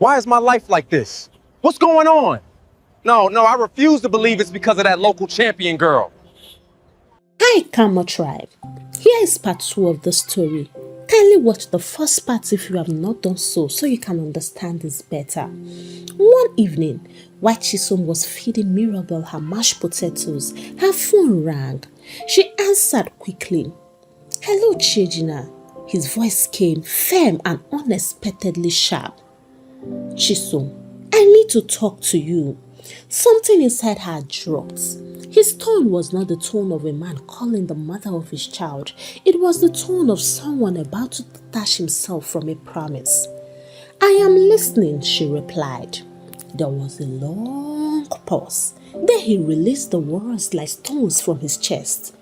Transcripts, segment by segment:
Why is my life like this? What's going on? No, I refuse to believe it's because of that local champion girl. Hi, Karma Tribe. Here is part 2 of the story. Kindly watch the first part if you have not done so you can understand this better. One evening, while Chisom was feeding Mirabel her mashed potatoes, her phone rang. She answered quickly. "Hello, Chejina." His voice came firm and unexpectedly sharp. "Chisom, I need to talk to you." Something inside her dropped. His tone was not the tone of a man calling the mother of his child. It was the tone of someone about to detach himself from a promise. "I am listening," she replied. There was a long pause. Then he released the words like stones from his chest.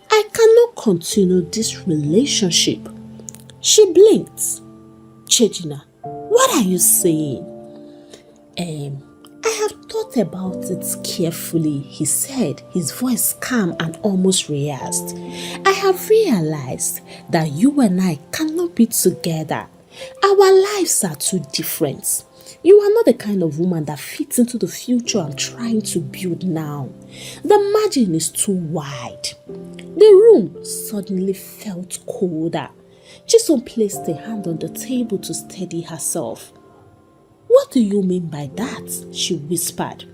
"I cannot continue this relationship." She blinked. "Chejina, what are you saying?" I have thought about it carefully," he said, his voice calm and almost rehearsed. "I have realized that you and I cannot be together. Our lives are too different. You are not the kind of woman that fits into the future I'm trying to build now. The margin is too wide." The room suddenly felt colder. Chisom placed a hand on the table to steady herself. "What do you mean by that?" she whispered.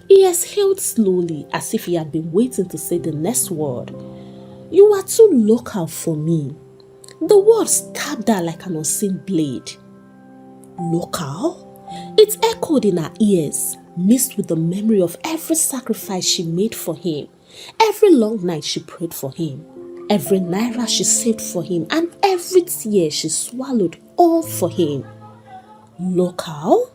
He exhaled slowly as if he had been waiting to say the next word. "You are too local for me." The word stabbed her like an unseen blade. Local? It echoed in her ears, mixed with the memory of every sacrifice she made for him, every long night she prayed for him, every naira she saved for him, and every tear she swallowed all for him. Local?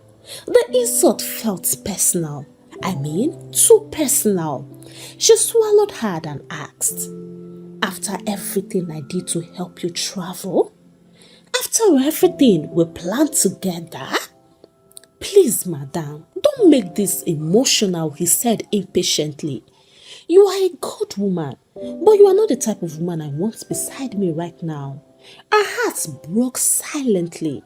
The insult felt personal. I mean, too personal. She swallowed hard and asked, "After everything I did to help you travel? After everything we planned together?" "Please, madam, don't make this emotional," he said impatiently. "You are a good woman, but you are not the type of woman I want beside me right now." Her heart broke silently.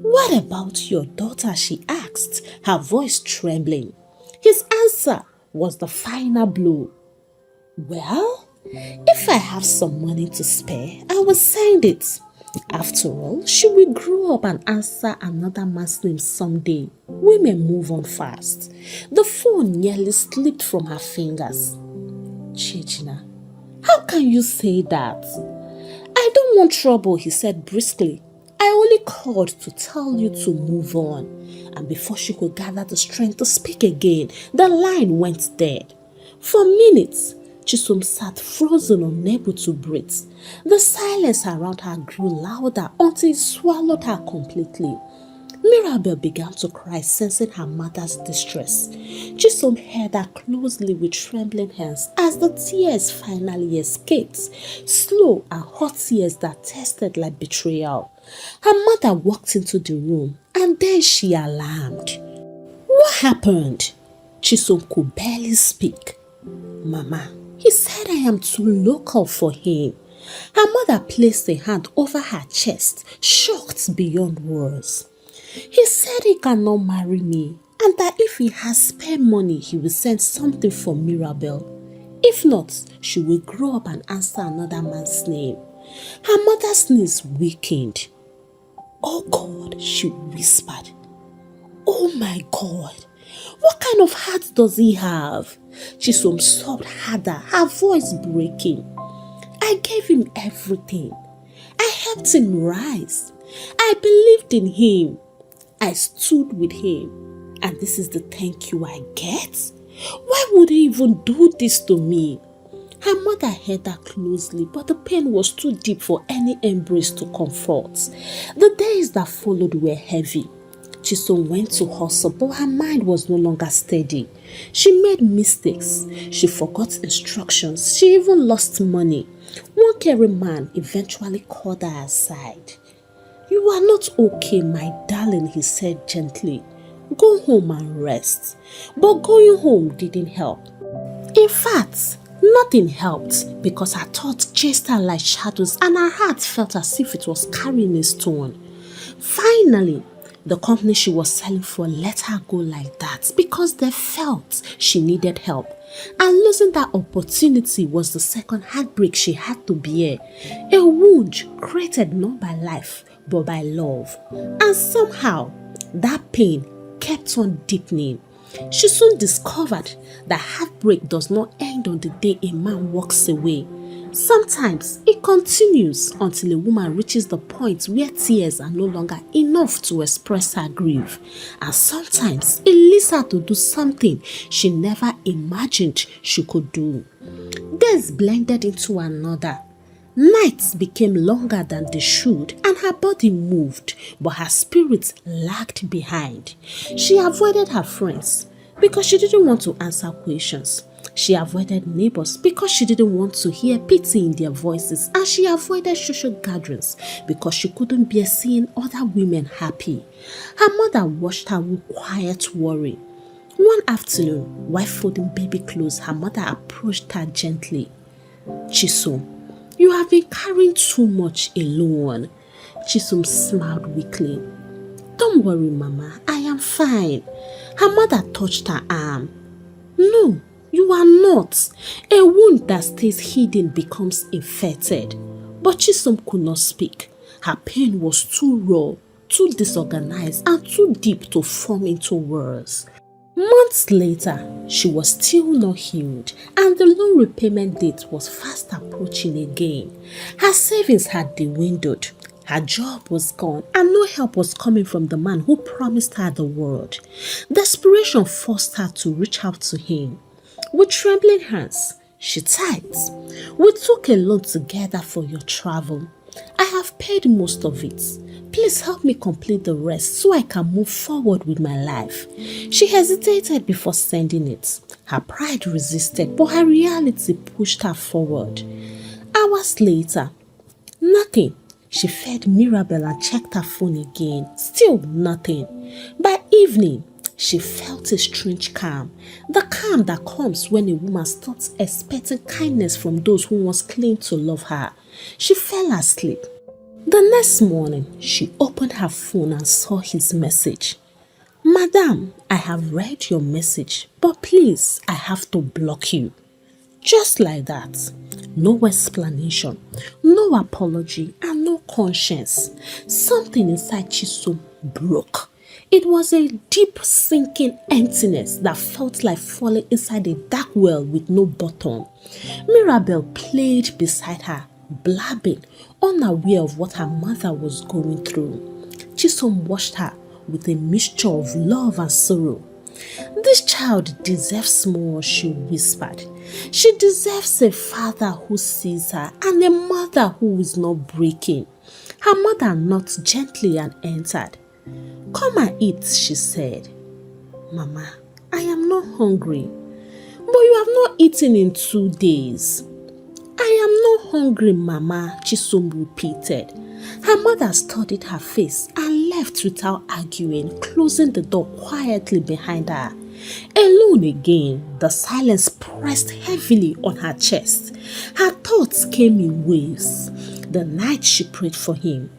"What about your daughter?" she asked, her voice trembling. His answer was the final blow. "Well, if I have some money to spare, I will send it. After all, she will grow up and answer another man's name someday. Women move on fast." The phone nearly slipped from her fingers. "Chejina, how can you say that?" "I don't want trouble," he said briskly. "I only called to tell you to move on." And before she could gather the strength to speak again, the line went dead. For minutes, Chisom sat frozen, unable to breathe. The silence around her grew louder until it swallowed her completely. Mirabel began to cry, sensing her mother's distress. Chisom held her closely with trembling hands as the tears finally escaped, slow and hot tears that tasted like betrayal. Her mother walked into the room and then she alarmed. "What happened?" Chisom could barely speak. "Mama, he said I am too local for him." Her mother placed a hand over her chest, shocked beyond words. "He said he cannot marry me and that if he has spare money, he will send something for Mirabel. If not, she will grow up and answer another man's name." Her mother's knees weakened. "Oh God," she whispered. "Oh my God, what kind of heart does he have?" Chisom sobbed harder, her voice breaking. "I gave him everything. I helped him rise. I believed in him. I stood with him. And this is the thank you I get? Why would he even do this to me?" Her mother held her closely, but the pain was too deep for any embrace to comfort. The days that followed were heavy. Chisom went to hustle, but her mind was no longer steady. She made mistakes. She forgot instructions. She even lost money. One caring man eventually called her aside. "You are not okay, my darling," he said gently. "Go home and rest." But going home didn't help. In fact, nothing helped because her thoughts chased her like shadows and her heart felt as if it was carrying a stone. Finally, The company she was selling for let her go like that because they felt she needed help. And losing that opportunity was the second heartbreak she had to bear. A wound created not by life, but by love. And somehow, that pain kept on deepening. She soon discovered that heartbreak does not end on the day a man walks away. Sometimes it continues until a woman reaches the point where tears are no longer enough to express her grief. And sometimes it leads her to do something she never imagined she could do. Days blended into another. Nights became longer than they should, and her body moved, but her spirit lagged behind. She avoided her friends because she didn't want to answer questions. She avoided neighbors because she didn't want to hear pity in their voices, and she avoided social gatherings because she couldn't bear seeing other women happy. Her mother watched her with quiet worry. One afternoon, while folding baby clothes, her mother approached her gently. "Chisom, you have been carrying too much alone." Chisom smiled weakly. "Don't worry, Mama, I am fine." Her mother touched her arm. "No, you are not. A wound that stays hidden becomes infected." But Chisom could not speak. Her pain was too raw, too disorganized, and too deep to form into words. Months later, she was still not healed, and the loan repayment date was fast approaching again. Her savings had dwindled, her job was gone, and no help was coming from the man who promised her the world. Desperation forced her to reach out to him. With trembling hands, she typed, "We took a loan together for your travel. I have paid most of it. Please help me complete the rest so I can move forward with my life." She hesitated before sending it. Her pride resisted, but her reality pushed her forward. Hours later, nothing. She fed Mirabel and checked her phone again. Still nothing. By evening, she felt a strange calm. The calm that comes when a woman stops expecting kindness from those who once claimed to love her. She fell asleep. The next morning, she opened her phone and saw his message. "Madam, I have read your message, but please, I have to block you." Just like that. No explanation, no apology, and no conscience. Something inside Chisom broke. It was a deep sinking emptiness that felt like falling inside a dark well with no bottom. Mirabel played beside her, blabbing, unaware of what her mother was going through. Chisom watched her with a mixture of love and sorrow. "This child deserves more," she whispered. "She deserves a father who sees her and a mother who is not breaking." Her mother knocked gently and entered. "Come and eat," she said. "Mama, I am not hungry." "But you have not eaten in 2 days." "I am not hungry, Mama," Chisom repeated. Her mother studied her face and left without arguing, closing the door quietly behind her. Alone again, the silence pressed heavily on her chest. Her thoughts came in waves. The night she prayed for him,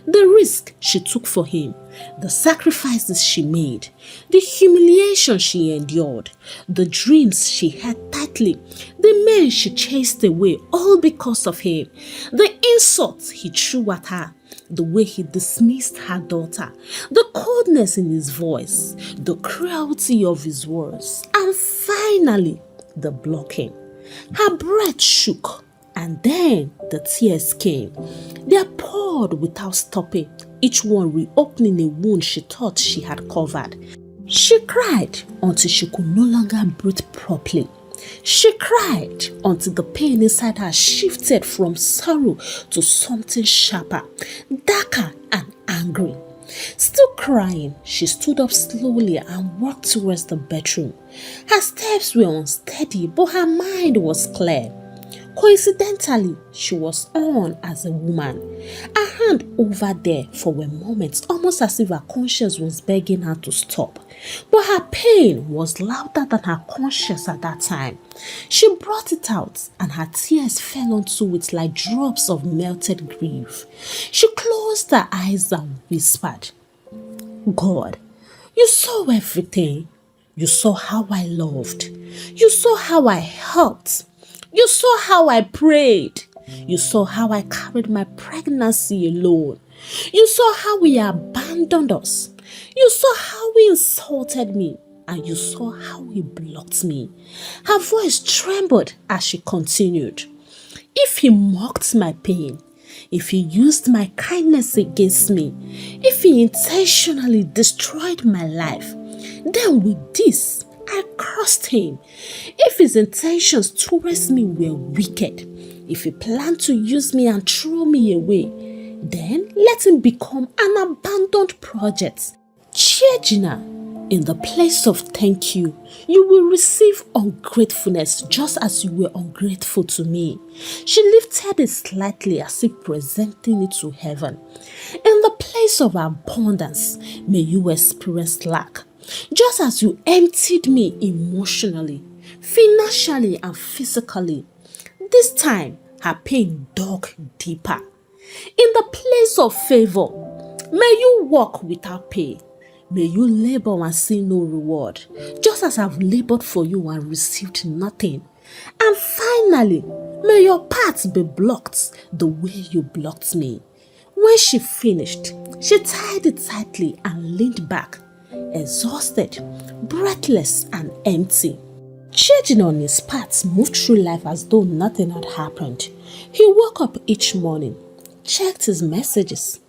the risk she took for him, the sacrifices she made, the humiliation she endured, the dreams she held tightly, the men she chased away all because of him, the insults he threw at her, the way he dismissed her daughter, the coldness in his voice, the cruelty of his words, and finally, the blocking. Her breath shook, and then the tears came. They poured without stopping, each one reopening a wound she thought she had covered. She cried until she could no longer breathe properly. She cried until the pain inside her shifted from sorrow to something sharper, darker, and angry. Still crying, she stood up slowly and walked towards the bedroom. Her steps were unsteady, but her mind was clear. Coincidentally, she was on as a woman, her hand over there for a moment, almost as if her conscience was begging her to stop. But her pain was louder than her conscience at that time. She brought it out, and her tears fell onto it like drops of melted grief. She closed her eyes and whispered, God, you saw everything. You saw how I loved. You saw how I helped. You saw how I prayed. You saw how I carried my pregnancy alone. You saw how he abandoned us. You saw how he insulted me. And you saw how he blocked me. Her voice trembled as she continued. If he mocked my pain, if he used my kindness against me, if he intentionally destroyed my life, then with this, I cursed him. If his intentions towards me were wicked, if he planned to use me and throw me away, then let him become an abandoned project. Chejina, in the place of thank you, you will receive ungratefulness just as you were ungrateful to me. She lifted it slightly as if presenting it to heaven. In the place of abundance, may you experience lack. Just as you emptied me emotionally, financially, and physically, this time her pain dug deeper. In the place of favor, may you walk without pay. May you labor and see no reward, just as I've labored for you and received nothing. And finally, may your path be blocked the way you blocked me. When she finished, she tied it tightly and leaned back, exhausted, breathless, and empty. Changing on his path moved through life as though nothing had happened. He woke up each morning, checked his messages,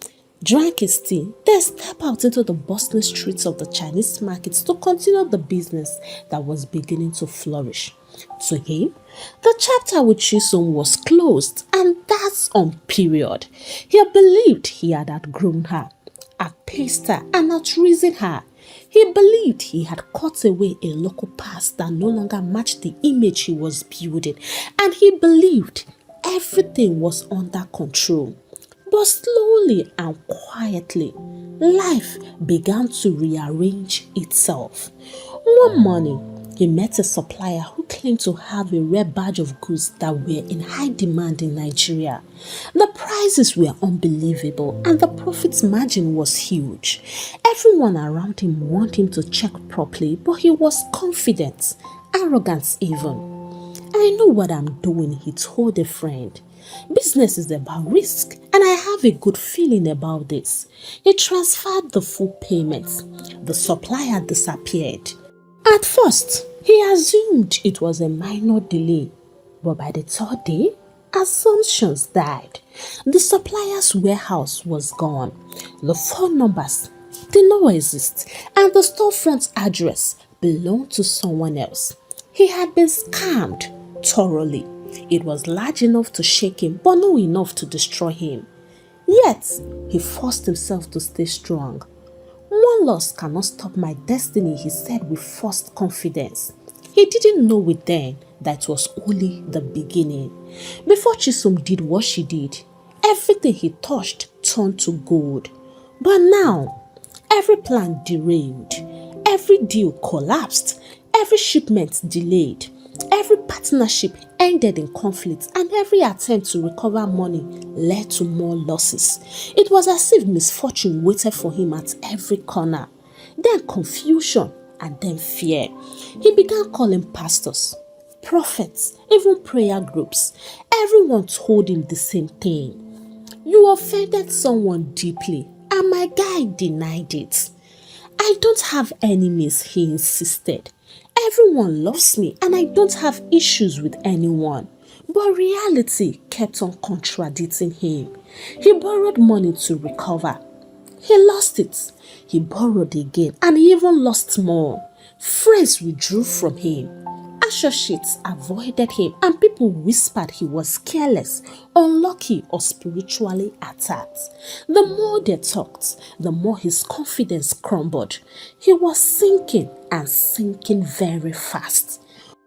drank his tea, then stepped out into the bustling streets of the Chinese markets to continue the business that was beginning to flourish. To him, the chapter with Chisom was closed, and that's on period. He believed he had outgrown her, outpaced her, and outreasoned her. He believed he had cut away a local past that no longer matched the image he was building, and he believed everything was under control. But slowly and quietly, life began to rearrange itself. One morning, he met a supplier who claimed to have a rare batch of goods that were in high demand in Nigeria. The prices were unbelievable and the profit margin was huge. Everyone around him wanted him to check properly, but he was confident, arrogant even. I know what I'm doing, he told a friend. Business is about risk, and I have a good feeling about this. He transferred the full payment. The supplier disappeared. At first, he assumed it was a minor delay, but by the third day, assumptions died. The supplier's warehouse was gone. The phone numbers did not exist, and the storefront address belonged to someone else. He had been scammed thoroughly. It was large enough to shake him, but not enough to destroy him. Yet, he forced himself to stay strong. One loss cannot stop my destiny, he said with forced confidence. He didn't know it then that it was only the beginning. Before Chisom did what she did, everything he touched turned to gold. But now, every plan derailed, every deal collapsed, every shipment delayed. Every partnership ended in conflict, and every attempt to recover money led to more losses. It was as if misfortune waited for him at every corner. Then confusion, and then fear. He began calling pastors, prophets, even prayer groups. Everyone told him the same thing. You offended someone deeply, and my guy denied it. I don't have enemies, he insisted. Everyone loves me and I don't have issues with anyone. But reality kept on contradicting him. He borrowed money to recover. He lost it. He borrowed again and he even lost more. Friends withdrew from him. Associates avoided him and people whispered he was careless, unlucky or spiritually attacked. The more they talked, the more his confidence crumbled. He was sinking and sinking very fast.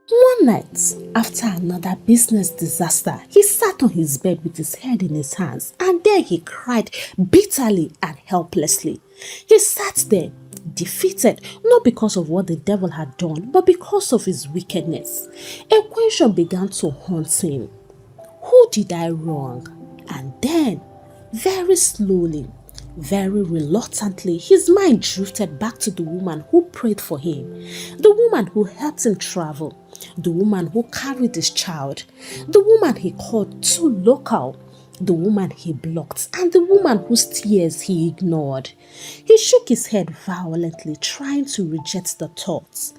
One night, after another business disaster, he sat on his bed with his head in his hands and then he cried bitterly and helplessly. He sat there, defeated, not because of what the devil had done, but because of his wickedness. A question began to haunt him. Who did I wrong? And then, very slowly, Very reluctantly, his mind drifted back to the woman who prayed for him, the woman who helped him travel, the woman who carried his child, the woman he called too local, the woman he blocked, and the woman whose tears he ignored. He shook his head violently, trying to reject the thoughts.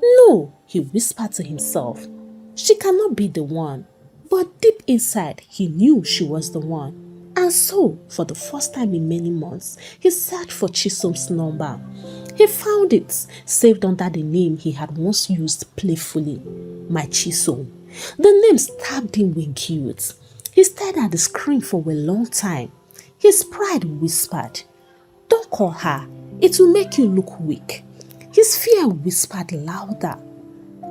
No, he whispered to himself. She cannot be the one. But deep inside, he knew she was the one. And so, for the first time in many months, he searched for Chisholm's number. He found it, saved under the name he had once used playfully, my Chisom. The name stabbed him with guilt. He stared at the screen for a long time. His pride whispered, "Don't call her. It will make you look weak." His fear whispered louder,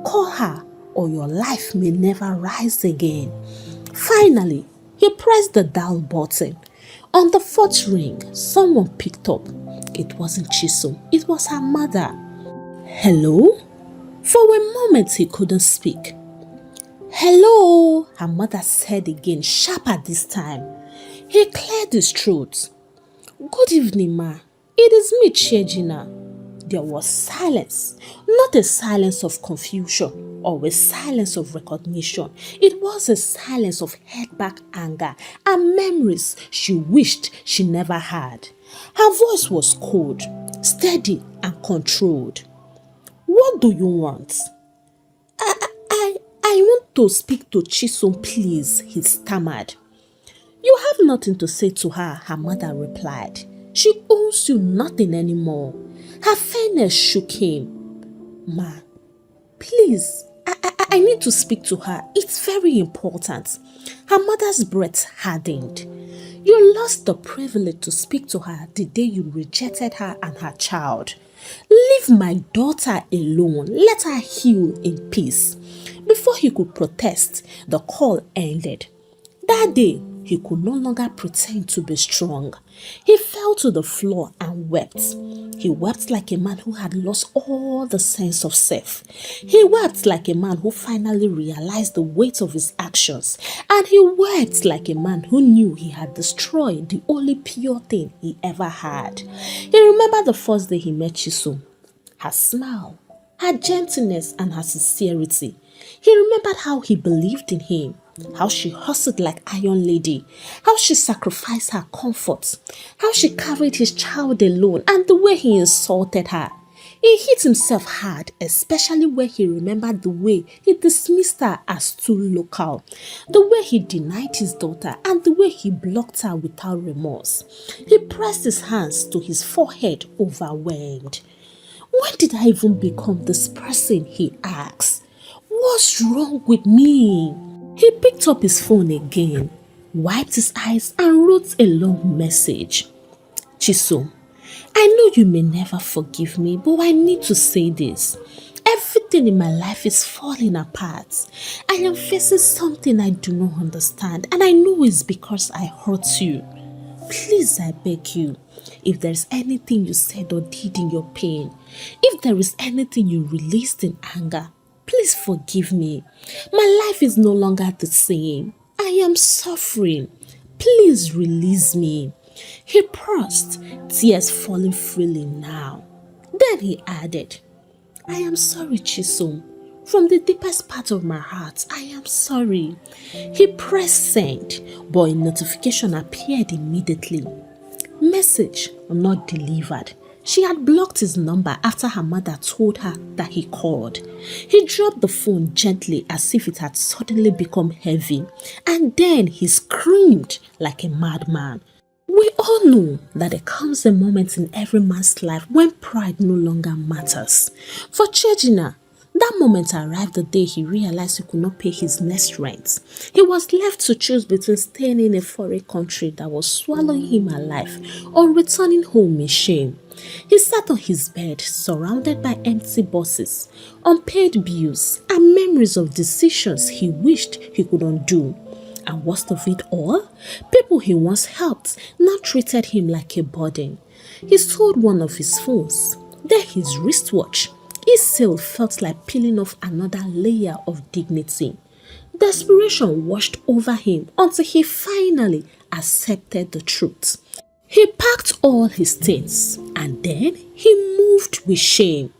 "Call her or your life may never rise again." Finally, he pressed the dial button. On the fourth ring, someone picked up. It wasn't Chisom, it was her mother. "Hello?" For a moment he couldn't speak. "Hello," her mother said again, sharper this time. He cleared his throat. "Good evening, ma. It is me, Chejina." There was silence, not a silence of confusion or a silence of recognition. It was a silence of held-back anger and memories she wished she never had. Her voice was cold, steady, and controlled. "What do you want?" I want to speak to Chisom, please," he stammered. "You have nothing to say to her," her mother replied. "She owes you nothing anymore." Her fairness shook him. "Ma, please, I need to speak to her. It's very important." Her mother's breath hardened. "You lost the privilege to speak to her the day you rejected her and her child. Leave my daughter alone. Let her heal in peace." Before he could protest, the call ended. That day, he could no longer pretend to be strong. He fell to the floor and wept. He wept like a man who had lost all the sense of self. He wept like a man who finally realized the weight of his actions. And he wept like a man who knew he had destroyed the only pure thing he ever had. He remembered the first day he met Chisom. Her smile, her gentleness, and her sincerity. He remembered how he believed in him, how she hustled like Iron Lady, how she sacrificed her comfort, how she carried his child alone, and the way he insulted her. He hit himself hard, especially when he remembered the way he dismissed her as too local, the way he denied his daughter, and the way he blocked her without remorse. He pressed his hands to his forehead, overwhelmed. When did I even become this person, he asked. What's wrong with me? He picked up his phone again, wiped his eyes, and wrote a long message. Chisom, I know you may never forgive me, but I need to say this. Everything in my life is falling apart. I am facing something I do not understand, and I know it's because I hurt you. Please, I beg you, if there's anything you said or did in your pain, if there is anything you released in anger, please forgive me. My life is no longer the same. I am suffering. Please release me. He paused, tears falling freely now. Then he added, I am sorry, Chisom. From the deepest part of my heart, I am sorry. He pressed send, but a notification appeared immediately. Message not delivered. She had blocked his number after her mother told her that he called. He dropped the phone gently as if it had suddenly become heavy, and then he screamed like a madman. We all know that there comes a moment in every man's life when pride no longer matters. For Chejina, that moment arrived the day he realized he could not pay his next rent. He was left to choose between staying in a foreign country that was swallowing him alive or returning home in shame. He sat on his bed, surrounded by empty boxes, unpaid bills, and memories of decisions he wished he could undo. And worst of it all, people he once helped now treated him like a burden. He sold one of his phones, then his wristwatch. His sale felt like peeling off another layer of dignity. Desperation washed over him until he finally accepted the truth. He packed all his things and then he moved with shame.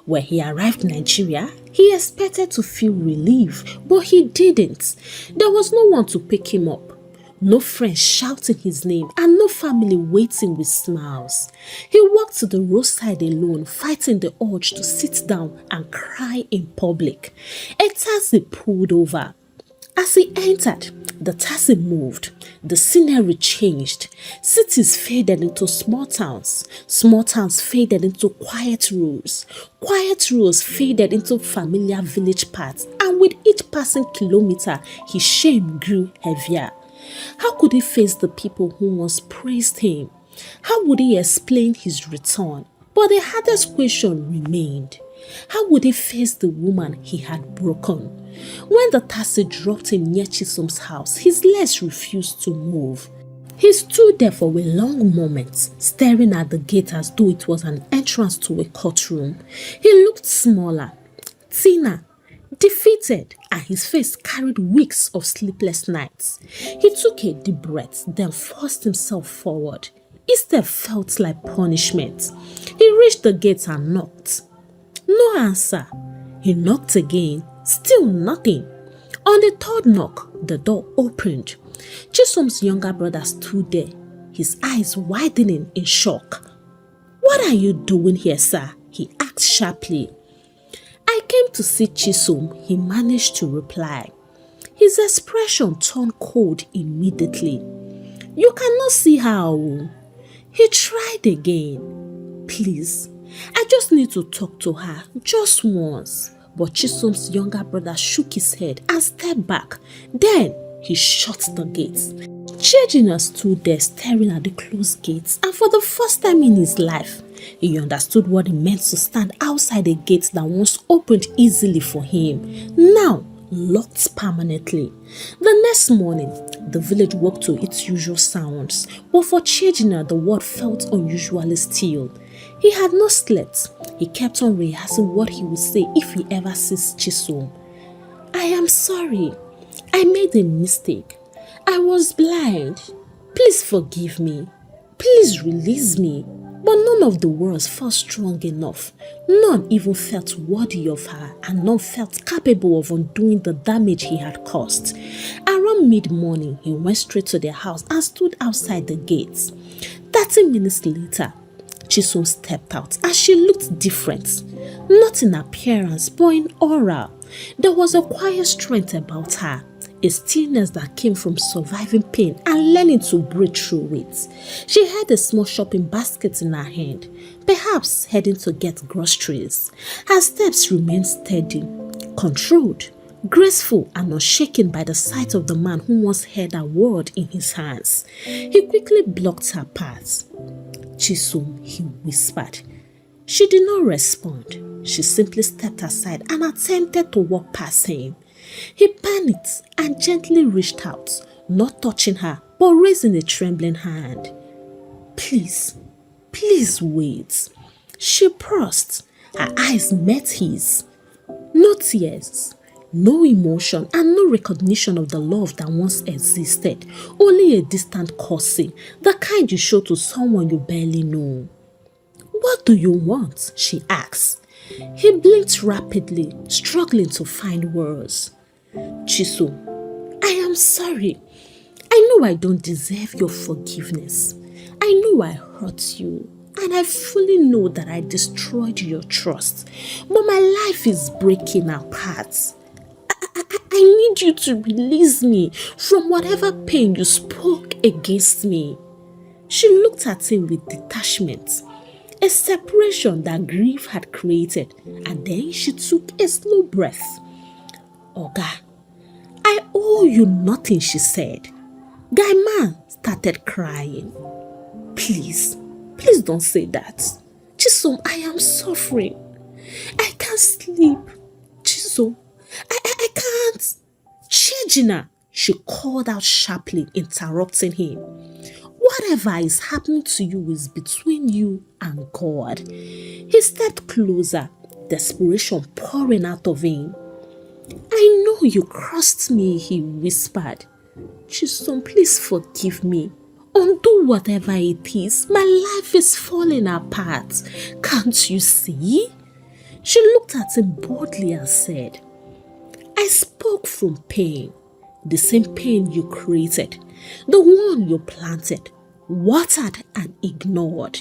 When he arrived in Nigeria, he expected to feel relief, but he didn't. There was no one to pick him up. No friends shouting his name and no family waiting with smiles. He walked to the roadside alone, fighting the urge to sit down and cry in public. A taxi pulled over. As he entered, the taxi moved. The scenery changed. Cities faded into small towns. Small towns faded into quiet roads. Quiet roads faded into familiar village paths. And with each passing kilometer, his shame grew heavier. How could he face the people who once praised him? How would he explain his return? But the hardest question remained. How would he face the woman he had broken? When the taxi dropped him near Chisholm's house, his legs refused to move. He stood there for a long moment, staring at the gate as though it was an entrance to a courtroom. He looked smaller, thinner, defeated, and his face carried weeks of sleepless nights. He took a deep breath, then forced himself forward. His step felt like punishment. He reached the gate and knocked. No answer. He knocked again. Still nothing. On the third knock, the door opened. Chisholm's younger brother stood there, his eyes widening in shock. "What are you doing here, sir?" he asked sharply. "I came to see Chisholm," he managed to reply. His expression turned cold immediately. "You cannot see her." He tried again. "Please, I just need to talk to her, just once." But Chisholm's younger brother shook his head and stepped back. Then he shut the gates. Chejina stood there staring at the closed gates, and for the first time in his life, he understood what it meant to stand outside a gate that once opened easily for him, now locked permanently. The next morning, the village woke to its usual sounds, but for Chejina, the world felt unusually still. He had not slept. He kept on rehearsing what he would say if he ever sees Chisholm. "I am sorry. I made a mistake. I was blind. Please forgive me. Please release me." But none of the words felt strong enough. None even felt worthy of her, and none felt capable of undoing the damage he had caused. Around mid-morning, he went straight to their house and stood outside the gates. 30 minutes later, Chisholm stepped out and she looked different. Not in appearance, but in aura. There was a quiet strength about her, a stillness that came from surviving pain and learning to breathe through it. She had a small shopping basket in her hand, perhaps heading to get groceries. Her steps remained steady, controlled, graceful and unshaken by the sight of the man who once held a world in his hands. He quickly blocked her path. "Chisholm," he whispered. She did not respond. She simply stepped aside and attempted to walk past him. He panicked and gently reached out, not touching her, but raising a trembling hand. "Please, please wait." She paused. Her eyes met his. No tears, no emotion, and no recognition of the love that once existed. Only a distant cursing, the kind you show to someone you barely know. "What do you want?" she asked. He blinked rapidly, struggling to find words. "Chisholm, I am sorry. I know I don't deserve your forgiveness. I know I hurt you, and I fully know that I destroyed your trust. But my life is breaking apart. I need you to release me from whatever pain you spoke against me." She looked at him with detachment, a separation that grief had created, and then she took a slow breath. "Oga, I owe you nothing," she said. Guy Man started crying. Please don't say that. Chisholm, I am suffering. I can't sleep. Chisholm, I can't. Chejina," she called out sharply, interrupting him. "Whatever is happening to you is between you and God." He stepped closer, desperation pouring out of him. "I know you crossed me," he whispered. "Chisholm, please forgive me. Undo whatever it is. My life is falling apart. Can't you see? She looked at him boldly and said, I spoke from pain, the same pain you created, the one you planted, watered and ignored.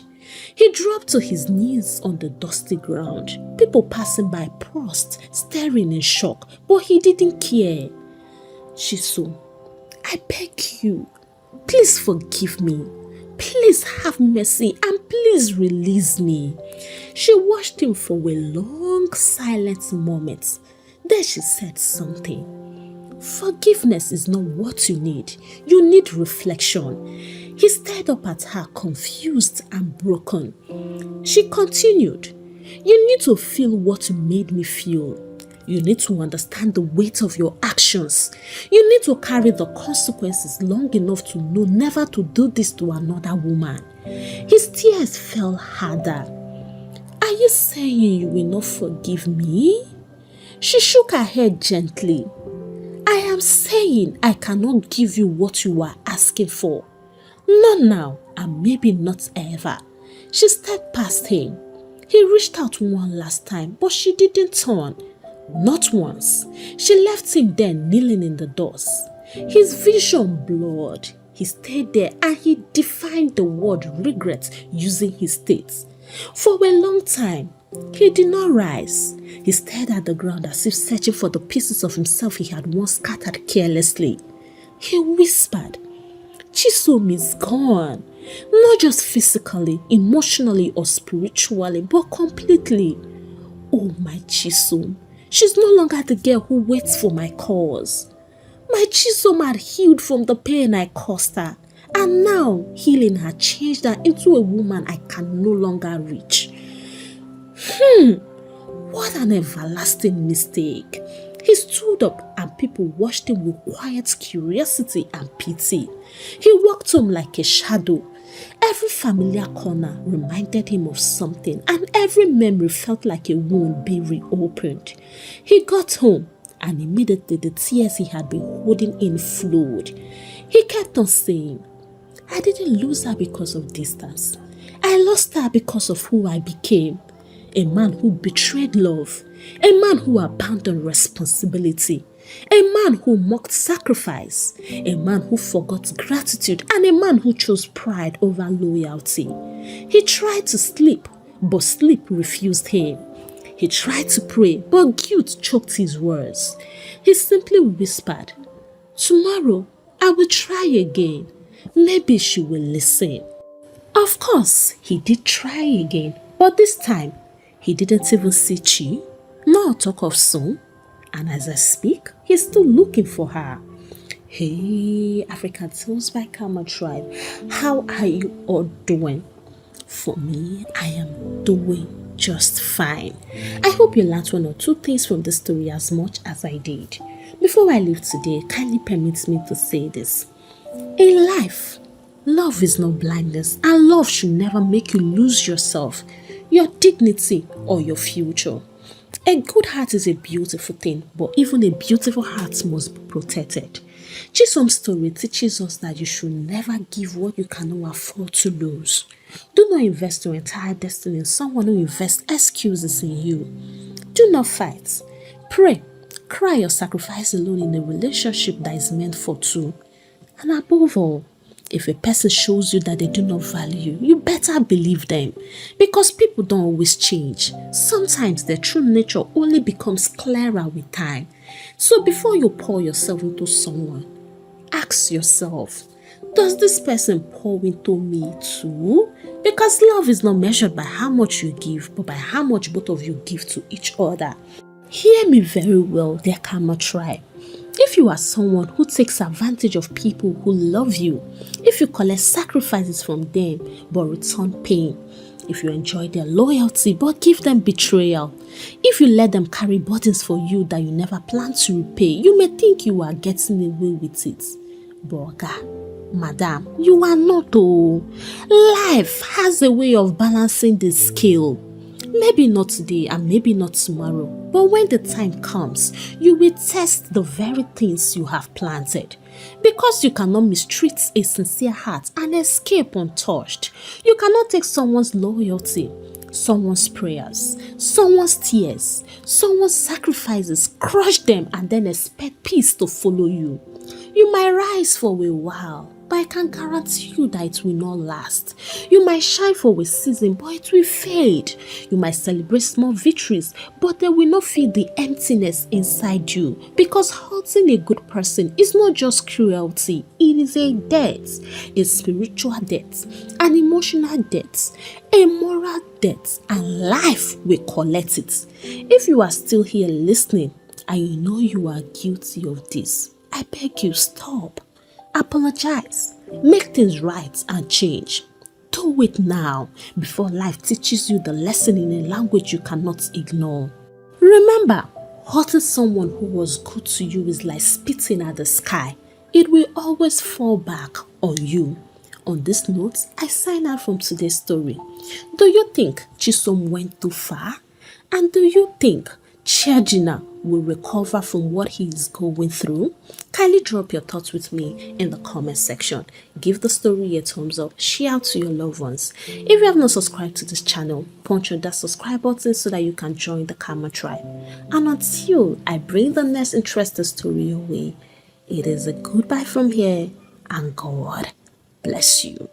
He dropped to his knees on the dusty ground. People passing by paused, staring in shock, but he didn't care. Chisom, I beg you, please forgive me. Please have mercy and please release me. She watched him for a long, silent moment. Then she said something. Forgiveness is not what you need. You need reflection. He stared up at her, confused and broken. She continued, you need to feel what made me feel. You need to understand the weight of your actions. You need to carry the consequences long enough to know never to do this to another woman. His tears fell harder. Are you saying you will not forgive me? She shook her head gently. I am saying I cannot give you what you are asking for. Not now, and maybe not ever. She stepped past him. He reached out one last time, but she didn't turn. Not once. She left him there kneeling in the dust. His vision blurred. He stayed there and he defined the word regret using his states. For a long time, he did not rise. He stared at the ground as if searching for the pieces of himself he had once scattered carelessly. He whispered, Chisom is gone. Not just physically, emotionally or spiritually, but completely. Oh my Chisom. She's no longer the girl who waits for my calls. My Chisom had healed from the pain I caused her, and now healing had changed her into a woman I can no longer reach. What an everlasting mistake. He stood up and people watched him with quiet curiosity and pity. He walked home like a shadow. Every familiar corner reminded him of something, and every memory felt like a wound being reopened. He got home, and immediately the tears he had been holding in flowed. He kept on saying, I didn't lose her because of distance. I lost her because of who I became. A man who betrayed love, a man who abandoned responsibility, a man who mocked sacrifice, a man who forgot gratitude, and a man who chose pride over loyalty. He tried to sleep, but sleep refused him. He tried to pray, but guilt choked his words. He simply whispered, tomorrow I will try again. Maybe she will listen. Of course, he did try again, but this time, he didn't even see Chi, nor talk of Song. And as I speak, he's still looking for her. Hey, African Tales by Karma Tribe, how are you all doing? For me, I am doing just fine. I hope you learned one or two things from the story as much as I did. Before I leave today, kindly permit me to say this. In life, love is not blindness, and love should never make you lose yourself, your dignity, or your future. A good heart is a beautiful thing, but even a beautiful heart must be protected. Chisom's story teaches us that you should never give what you cannot afford to lose. Do not invest your entire destiny in someone who invests excuses in you. Do not fight. Pray, cry or sacrifice alone in a relationship that is meant for two. And above all, if a person shows you that they do not value you, you better believe them. Because people don't always change. Sometimes their true nature only becomes clearer with time. So before you pour yourself into someone, ask yourself, does this person pour into me too? Because love is not measured by how much you give, but by how much both of you give to each other. Hear me very well, dear Karma Tribe. If you are someone who takes advantage of people who love you, if you collect sacrifices from them but return pain, if you enjoy their loyalty but give them betrayal, if you let them carry burdens for you that you never plan to repay, you may think you are getting away with it. But madam, you are not. Life has a way of balancing the scale. Maybe not today and maybe not tomorrow, but when the time comes, you will test the very things you have planted. Because you cannot mistreat a sincere heart and escape untouched. You cannot take someone's loyalty, someone's prayers, someone's tears, someone's sacrifices, crush them and then expect peace to follow you. You might rise for a while, but I can guarantee you that it will not last. You might shine for a season, but it will fade. You might celebrate small victories, but they will not fill the emptiness inside you. Because hurting a good person is not just cruelty, it is a debt, a spiritual debt, an emotional debt, a moral debt, and life will collect it. If you are still here listening and you know you are guilty of this, I beg you, stop. Apologize. Make things right and change. Do it now before life teaches you the lesson in a language you cannot ignore. Remember, hurting someone who was good to you is like spitting at the sky. It will always fall back on you. On this note, I sign out from today's story. Do you think Chisom went too far? And do you think Chiajina will recover from what he is going through? Kindly drop your thoughts with me in the comment section. Give the story a thumbs up, share out to your loved ones. If you have not subscribed to this channel, punch on that subscribe button so that you can join the Karma tribe. And until I bring the next interesting story your way, it is a goodbye from here and God bless you.